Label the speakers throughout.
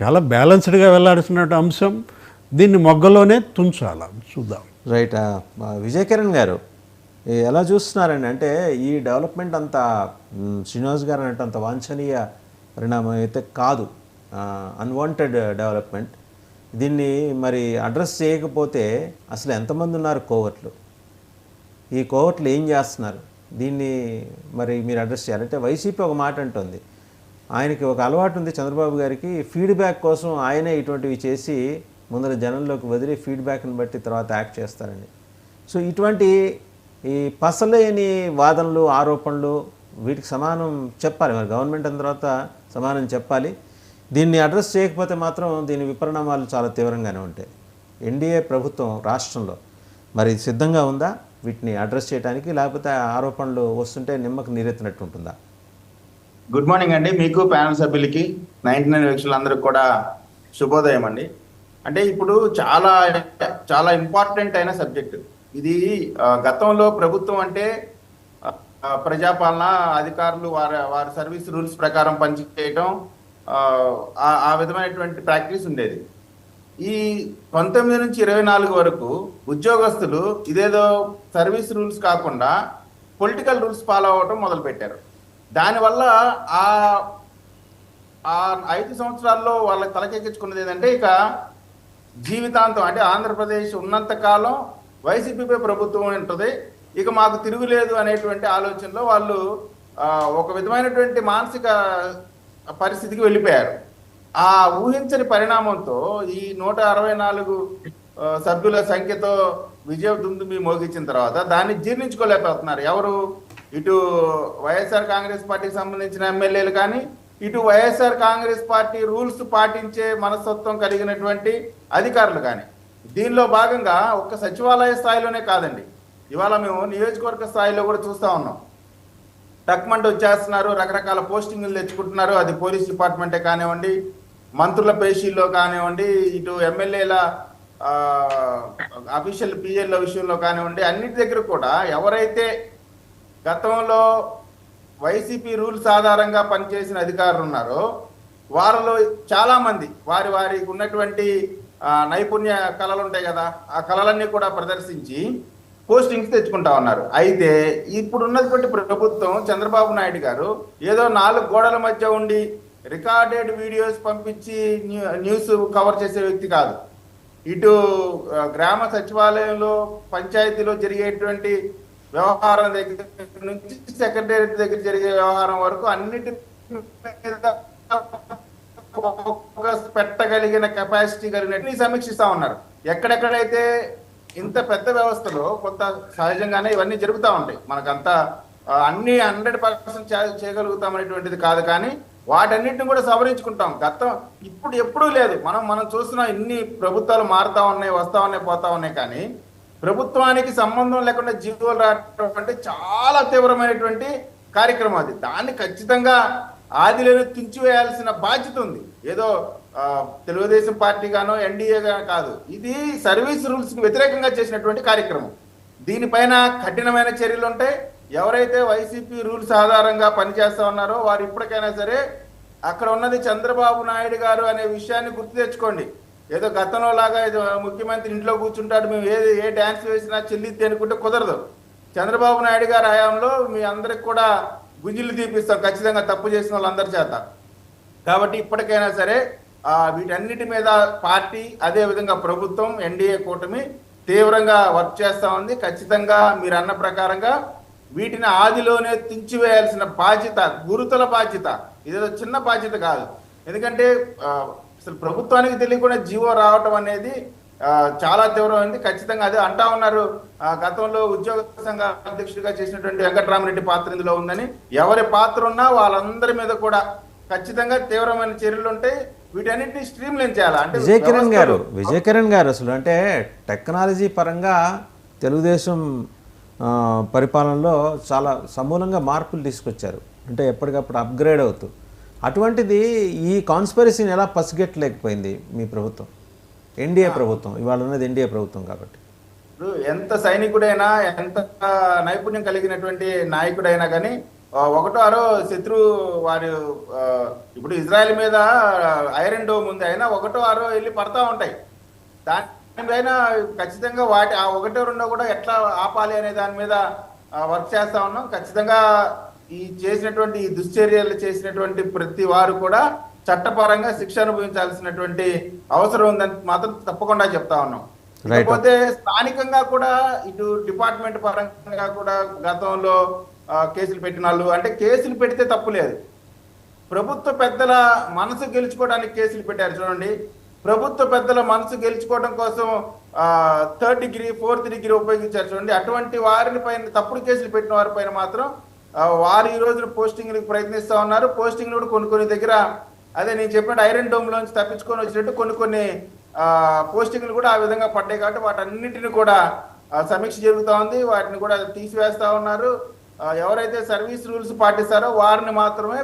Speaker 1: చాలా బ్యాలెన్స్డ్గా వెళ్ళాల్సిన అంశం. దీన్ని మొగ్గలోనే తుంచాలి. చూద్దాం.
Speaker 2: రైట్. విజయ్ కిరణ్ గారు ఎలా చూస్తున్నారండి? అంటే ఈ డెవలప్మెంట్ అంతా శ్రీనివాస్ గారు అన్నట్టు అంత వాంఛనీయ పరిణామం అయితే కాదు, అన్వాంటెడ్ డెవలప్మెంట్. దీన్ని మరి అడ్రస్ చేయకపోతే అసలు ఎంతమంది ఉన్నారు కోవర్ట్లు? ఈ కోవర్ట్లు ఏం చేస్తున్నారు? దీన్ని మరి మీరు అడ్రస్ చేయాలంటే వైసీపీ ఒక మాట అంటుంది, ఆయనకి ఒక అలవాటు ఉంది చంద్రబాబు గారికి, ఫీడ్బ్యాక్ కోసం ఆయనే ఇటువంటివి చేసి ముందర జనంలోకి వదిలి ఫీడ్బ్యాక్ని బట్టి తర్వాత యాక్ట్ చేస్తారండి. సో ఇటువంటి ఈ పసలేని వాదనలు, ఆరోపణలు, వీటికి సమానం చెప్పాలి. మరి గవర్నమెంట్ అయిన తర్వాత సమానం చెప్పాలి. దీన్ని అడ్రస్ చేయకపోతే మాత్రం దీని విపరిణామాలు చాలా తీవ్రంగానే ఉంటాయి. ఎన్డీఏ ప్రభుత్వం రాష్ట్రంలో మరి సిద్ధంగా ఉందా వీటిని అడ్రస్ చేయడానికి, లేకపోతే ఆరోపణలు వస్తుంటే నిమ్మకు నీరెత్తినట్టు ఉంటుందా?
Speaker 3: గుడ్ మార్నింగ్ అండి, మీకు ప్యానల్ సభ్యులకి 99 వీక్షకులందరికీ కూడా శుభోదయం అండి. అంటే ఇప్పుడు చాలా చాలా ఇంపార్టెంట్ అయిన సబ్జెక్ట్ ఇది. గతంలో ప్రభుత్వం అంటే ప్రజాపాలన, అధికారులు వారి సర్వీస్ రూల్స్ ప్రకారం పనిచేయటం, ఆ విధమైనటువంటి ప్రాక్టీస్ ఉండేది. ఈ 19 నుంచి 24 వరకు ఉద్యోగస్తులు ఇదేదో సర్వీస్ రూల్స్ కాకుండా పొలిటికల్ రూల్స్ ఫాలో అవ్వటం మొదలుపెట్టారు. దానివల్ల ఆ 5 సంవత్సరాల్లో వాళ్ళకి తలకెక్కించుకున్నది ఏంటంటే, ఇక జీవితాంతం అంటే ఆంధ్రప్రదేశ్ ఉన్నంతకాలం వైసీపీపై ప్రభుత్వం ఉంటుంది, ఇక మాకు తిరుగులేదు అనేటువంటి ఆలోచనలో వాళ్ళు ఒక విధమైనటువంటి మానసిక పరిస్థితికి వెళ్ళిపోయారు. ఆ ఊహించని పరిణామంతో ఈ 164 సభ్యుల సంఖ్యతో విజయ దుందుమి మోగించిన తర్వాత దాన్ని జీర్ణించుకోలేకపోతున్నారు ఎవరు? ఇటు వైఎస్ఆర్ కాంగ్రెస్ పార్టీకి సంబంధించిన ఎమ్మెల్యేలు కానీ, ఇటు వైఎస్ఆర్ కాంగ్రెస్ పార్టీ రూల్స్ పాటించే మనస్తత్వం కలిగినటువంటి అధికారులు కానీ. దీనిలో భాగంగా ఒక్క సచివాలయ స్థాయిలోనే కాదండి, ఇవాళ మేము నియోజకవర్గ స్థాయిలో కూడా చూస్తూ ఉన్నాం. టక్మండ్ వచ్చేస్తున్నారు, రకరకాల పోస్టింగ్లు తెచ్చుకుంటున్నారు. అది పోలీస్ డిపార్ట్మెంటే కానివ్వండి, మంత్రుల పేషీల్లో కానివ్వండి, ఇటు ఎమ్మెల్యేల అఫీషియల్ పిఎల్ల విషయంలో కానివ్వండి, అన్నిటి దగ్గర కూడా ఎవరైతే గతంలో వైసీపీ రూల్స్ ఆధారంగా పనిచేసిన అధికారులు ఉన్నారో వారిలో చాలామంది వారికి ఉన్నటువంటి నైపుణ్య కళలు ఉంటాయి కదా, ఆ కళలన్నీ కూడా ప్రదర్శించి పోస్టింగ్స్ తెచ్చుకుంటా ఉన్నారు. అయితే ఇప్పుడు ఉన్నటువంటి ప్రభుత్వం చంద్రబాబు నాయుడు గారు ఏదో 4 గోడల మధ్య ఉండి రికార్డెడ్ వీడియోస్ పంపించి న్యూస్ కవర్ చేసే వ్యక్తి కాదు. ఇటు గ్రామ సచివాలయంలో, పంచాయతీలో జరిగేటువంటి వ్యవహారం దగ్గర నుంచి సెక్రటేరియట్ దగ్గర జరిగే వ్యవహారం వరకు అన్నిటి మీద ఫోకస్ పెట్టగలిగిన కెపాసిటీ కలిగినట్టు సమీక్షిస్తా ఉన్నారు. ఎక్కడెక్కడైతే ఇంత పెద్ద వ్యవస్థలో కొంత సహజంగానే ఇవన్నీ జరుగుతూ ఉంటాయి. మనకంతా అన్ని 100% చేయగలుగుతామనేటువంటిది కాదు, కానీ వాటన్నిటిని కూడా సవరించుకుంటాం. ఇప్పుడు ఎప్పుడూ లేదు. మనం చూస్తున్నాం, ఇన్ని ప్రభుత్వాలు మారుతా ఉన్నాయి, వస్తా ఉన్నాయి, పోతా ఉన్నాయి, కానీ ప్రభుత్వానికి సంబంధం లేకుండా జీవోలు రావడం అంటే చాలా తీవ్రమైనటువంటి కార్యక్రమం అది. దాన్ని ఖచ్చితంగా ఆదిలోనే తుంచివేయాల్సిన బాధ్యత ఉంది. ఏదో తెలుగుదేశం పార్టీ గానో ఎన్డీఏగా కాదు, ఇది సర్వీస్ రూల్స్కి వ్యతిరేకంగా చేసినటువంటి కార్యక్రమం. దీనిపైన కఠినమైన చర్యలు ఉంటాయి. ఎవరైతే వైసీపీ రూల్స్ ఆధారంగా పనిచేస్తా ఉన్నారో వారు ఇప్పటికైనా సరే అక్కడ ఉన్నది చంద్రబాబు నాయుడు గారు అనే విషయాన్ని గుర్తు తెచ్చుకోండి. ఏదో గతంలో లాగా ఏదో ముఖ్యమంత్రి ఇంట్లో కూర్చుంటాడు, మేము ఏ డ్యాన్స్ వేసినా చెల్లిద్ది అనుకుంటే కుదరదు. చంద్రబాబు నాయుడు గారి హయాంలో మీ అందరికి కూడా గుంజిలు తీపిస్తాం ఖచ్చితంగా తప్పు చేసిన వాళ్ళందరి చేత. కాబట్టి ఇప్పటికైనా సరే వీటన్నిటి మీద పార్టీ, అదేవిధంగా ప్రభుత్వం, ఎన్డీఏ కూటమి తీవ్రంగా వర్క్ చేస్తూ ఉంది. ఖచ్చితంగా మీరు అన్న ప్రకారంగా వీటిని ఆదిలోనే తుంచివేయాల్సిన బాధ్యత, గురుతుల బాధ్యత, ఇదేదో చిన్న బాధ్యత కాదు. ఎందుకంటే అసలు ప్రభుత్వానికి తెలియకుండా జీవో రావటం అనేది చాలా తీవ్రమైంది. ఖచ్చితంగా అదే అంటా ఉన్నారు, గతంలో ఉద్యోగ సంఘ అధ్యక్షుడిగా చేసినటువంటి వెంకటరామరెడ్డి పాత్ర ఇందులో ఉందని. ఎవరి పాత్ర ఉన్నా వాళ్ళందరి మీద కూడా ఖచ్చితంగా తీవ్రమైన చర్యలు ఉంటాయి. వీటన్నిటిని స్ట్రీమ్ లైన్ చేయాలి. అంటే
Speaker 2: విజయ్ కిరణ్ గారు అసలు అంటే టెక్నాలజీ పరంగా తెలుగుదేశం పరిపాలనలో చాలా సమూలంగా మార్పులు తీసుకొచ్చారు. అంటే ఎప్పటికప్పుడు అప్గ్రేడ్ అవుతూ, అటువంటిది ఈ కాన్స్పిరసీని ఎలా పసిగట్టలేకపోయింది మీ ప్రభుత్వం, ఎన్డీఏ ప్రభుత్వం? ఇవాళ ఉన్నది ఎన్డీఏ ప్రభుత్వం కాబట్టి
Speaker 3: ఎంత సైనికుడైనా, ఎంత నైపుణ్యం కలిగినటువంటి నాయకుడైనా కానీ ఒకటో ఆరో శత్రువు వారు ఇప్పుడు ఇజ్రాయెల్ మీద ఐరన్ డోమ్ ఉంది అయినా ఒకటో ఆరో వెళ్ళి పడతా ఉంటాయి. దానిపైన ఖచ్చితంగా ఆ ఒకటో రెండో కూడా ఎట్లా ఆపాలి అనే దాని మీద వర్క్ చేస్తా ఉన్నాం. ఖచ్చితంగా ఈ చేసినటువంటి ఈ దుశ్చర్యలు చేసినటువంటి ప్రతి వారు కూడా చట్టపరంగా శిక్ష అనుభవించాల్సినటువంటి అవసరం ఉందని మాత్రం తప్పకుండా చెప్తా ఉన్నాం. లేకపోతే స్థానికంగా కూడా ఇటు డిపార్ట్మెంట్ పరంగా కూడా గతంలో కేసులు పెట్టిన వాళ్ళు, అంటే కేసులు పెడితే తప్పు లేదు, ప్రభుత్వ పెద్దల మనసు గెలుచుకోవడానికి కేసులు పెట్టారు చూడండి. ప్రభుత్వ పెద్దల మనసు గెలుచుకోవడం కోసం థర్డ్ డిగ్రీ 4th డిగ్రీ ఉపయోగించారు చూడండి. అటువంటి వారిని పైన తప్పుడు కేసులు పెట్టిన వారి పైన మాత్రం వారు ఈ రోజున పోస్టింగ్లకు ప్రయత్నిస్తూ ఉన్నారు. పోస్టింగ్లు కూడా కొన్ని దగ్గర అదే నేను చెప్పినట్టు ఐరన్ డోమ్ లోంచి తప్పించుకొని వచ్చినట్టు కొన్ని పోస్టింగ్లు కూడా ఆ విధంగా పడ్డాయి. కాబట్టి వాటన్నిటిని కూడా సమీక్ష జరుగుతూ ఉంది. వాటిని కూడా తీసివేస్తా ఉన్నారు. ఎవరైతే సర్వీస్ రూల్స్ పాటిస్తారో వారిని మాత్రమే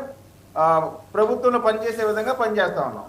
Speaker 3: ప్రభుత్వంలో పనిచేసే విధంగా పనిచేస్తా ఉన్నాం.